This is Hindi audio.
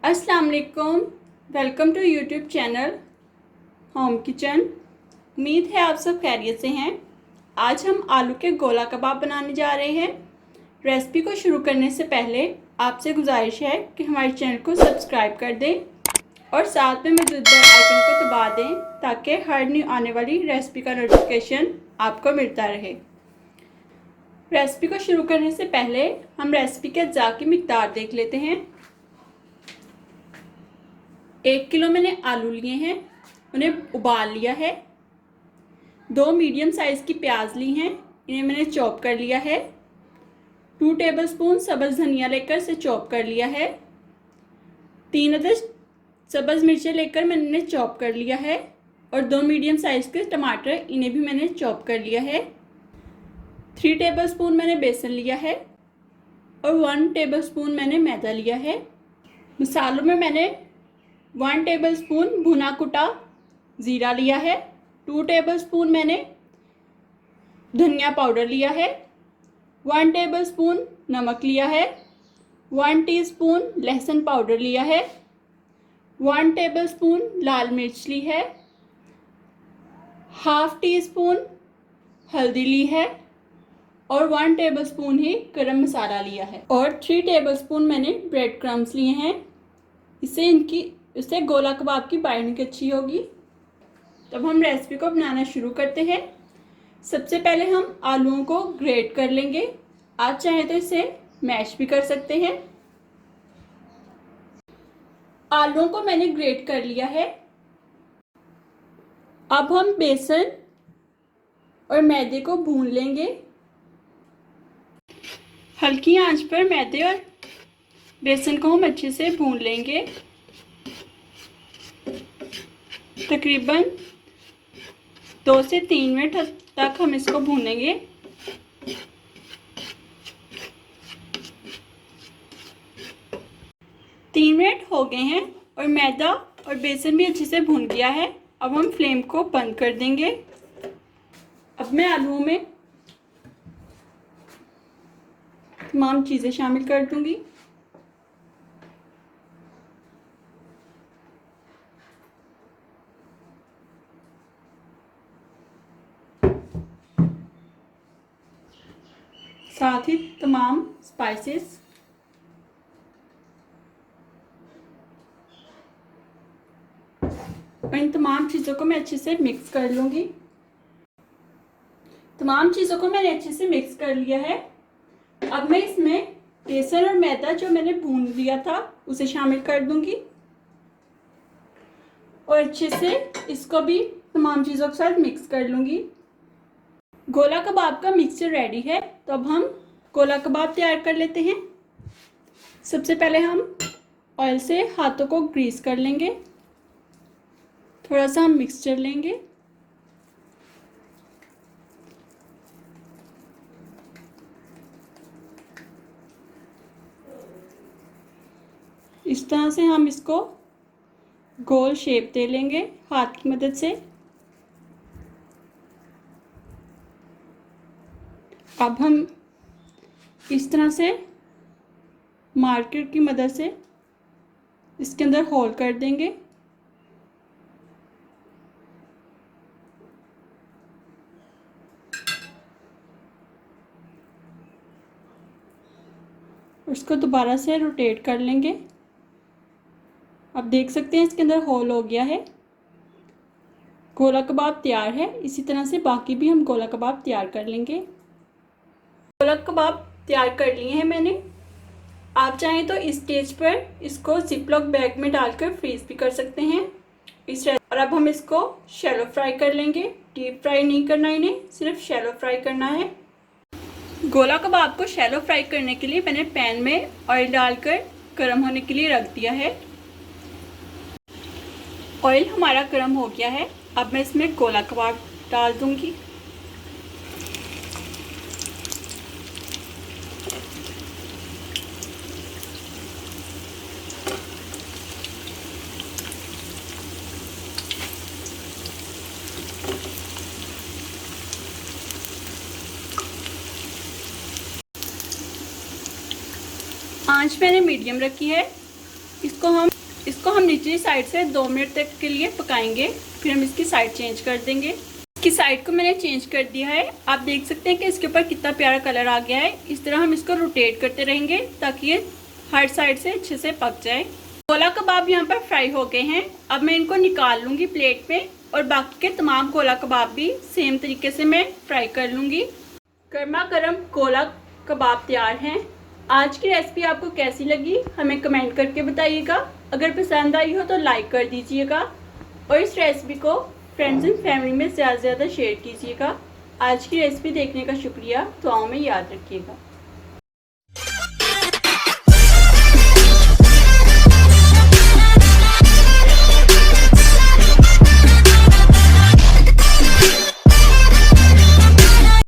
अस्सलाम वालेकुम। Welcome to YouTube channel Home Kitchen. उम्मीद है आप सब खैरियत से हैं। आज हम आलू के गोला कबाब बनाने जा रहे हैं। रेसिपी को शुरू करने से पहले आपसे गुजारिश है कि हमारे चैनल को सब्सक्राइब कर दें और साथ में मौजूद बेल आइकन को दबा दें ताकि हर न्यू आने वाली रेसिपी का नोटिफिकेशन आपको मिलता रहे। रेसिपी को शुरू करने से पहले हम रेसिपी के अज्जा की मिकदार देख लेते हैं। 1 किलो मैंने आलू लिए हैं, उन्हें उबाल लिया है। 2 मीडियम साइज़ की प्याज ली हैं, इन्हें मैंने चॉप कर लिया है। 2 टेबलस्पून सब्ज़ धनिया लेकर इसे चॉप कर लिया है। 3 अदद सब्ज़ मिर्चें लेकर मैंने इन्हें चॉप कर लिया है और 2 मीडियम साइज़ के टमाटर, इन्हें भी मैंने चॉप कर लिया है। 3 टेबलस्पून मैंने बेसन लिया है और 1 टेबलस्पून मैंने मैदा लिया है। मसालों में मैंने 1 टेबलस्पून भुना कुटा ज़ीरा लिया है। 2 टेबलस्पून मैंने धनिया पाउडर लिया है। 1 टेबलस्पून नमक लिया है। 1 टीस्पून लहसुन पाउडर लिया है। 1 टेबलस्पून लाल मिर्च ली है। हाफ टी स्पून हल्दी ली है और 1 टेबलस्पून ही गरम मसाला लिया है और 3 टेबलस्पून मैंने ब्रेड क्रम्स लिए हैं। इससे गोला कबाब की बाइंडिंग अच्छी होगी। तब हम रेसिपी को बनाना शुरू करते हैं। सबसे पहले हम आलूओं को ग्रेट कर लेंगे। आप चाहें तो इसे मैश भी कर सकते हैं। आलूओं को मैंने ग्रेट कर लिया है। अब हम बेसन और मैदे को भून लेंगे। हल्की आंच पर मैदे और बेसन को हम अच्छे से भून लेंगे। तकरीबन 2 से 3 मिनट तक हम इसको भूनेंगे। तीन मिनट हो गए हैं और मैदा और बेसन भी अच्छे से भून गया है। अब हम फ्लेम को बंद कर देंगे। अब मैं आलूओं में तमाम चीज़ें शामिल कर दूंगी। साथ ही तमाम स्पाइसेस। और इन तमाम चीज़ों को मैं अच्छे से मिक्स कर लूँगी। तमाम चीज़ों को मैंने अच्छे से मिक्स कर लिया है। अब मैं इसमें बेसन और मैदा जो मैंने भून लिया था उसे शामिल कर दूँगी और अच्छे से इसको भी तमाम चीज़ों के साथ मिक्स कर लूँगी। गोला कबाब का मिक्सचर रेडी है। तो अब हम गोला कबाब तैयार कर लेते हैं। सबसे पहले हम ऑयल से हाथों को ग्रीस कर लेंगे। थोड़ा सा हम मिक्सचर लेंगे। इस तरह से हम इसको गोल शेप दे लेंगे हाथ की मदद से। अब हम इस तरह से मार्कर की मदद से इसके अंदर होल कर देंगे। उसको दोबारा से रोटेट कर लेंगे। अब देख सकते हैं इसके अंदर होल हो गया है। गोला कबाब तैयार है। इसी तरह से बाकी भी हम गोला कबाब तैयार कर लेंगे। गोला कबाब तैयार कर लिए हैं मैंने। आप चाहें तो इस स्टेज पर इसको जिपलॉक बैग में डालकर फ्रीज भी कर सकते हैं। और अब हम इसको शैलो फ्राई कर लेंगे। डीप फ्राई नहीं करना, इन्हें सिर्फ शैलो फ्राई करना है। गोला कबाब को शैलो फ्राई करने के लिए मैंने पैन में ऑयल डालकर गर्म होने के लिए रख दिया है। ऑयल हमारा गर्म हो गया है। अब मैं इसमें गोला कबाब डाल दूंगी। आंच मैंने मीडियम रखी है। इसको हम इसको हम निचली साइड से 2 मिनट तक के लिए पकाएंगे, फिर हम इसकी साइड चेंज कर देंगे। इसकी साइड को मैंने चेंज कर दिया है। आप देख सकते हैं कि इसके ऊपर कितना प्यारा कलर आ गया है। इस तरह हम इसको रोटेट करते रहेंगे ताकि ये हर साइड से अच्छे से पक जाए। कोला कबाब यहाँ पर फ्राई हो गए हैं। अब मैं इनको निकाल लूँगी प्लेट में और बाकी के तमाम कोला कबाब भी सेम तरीके से मैं फ्राई कर लूँगी। गर्मा गर्म कोला कबाब तैयार हैं। आज की रेसिपी आपको कैसी लगी हमें कमेंट करके बताइएगा। अगर पसंद आई हो तो लाइक कर दीजिएगा और इस रेसिपी को फ्रेंड्स एंड फैमिली में ज़्यादा से ज़्यादा शेयर कीजिएगा। आज की रेसिपी देखने का शुक्रिया। दुआओं में याद रखिएगा।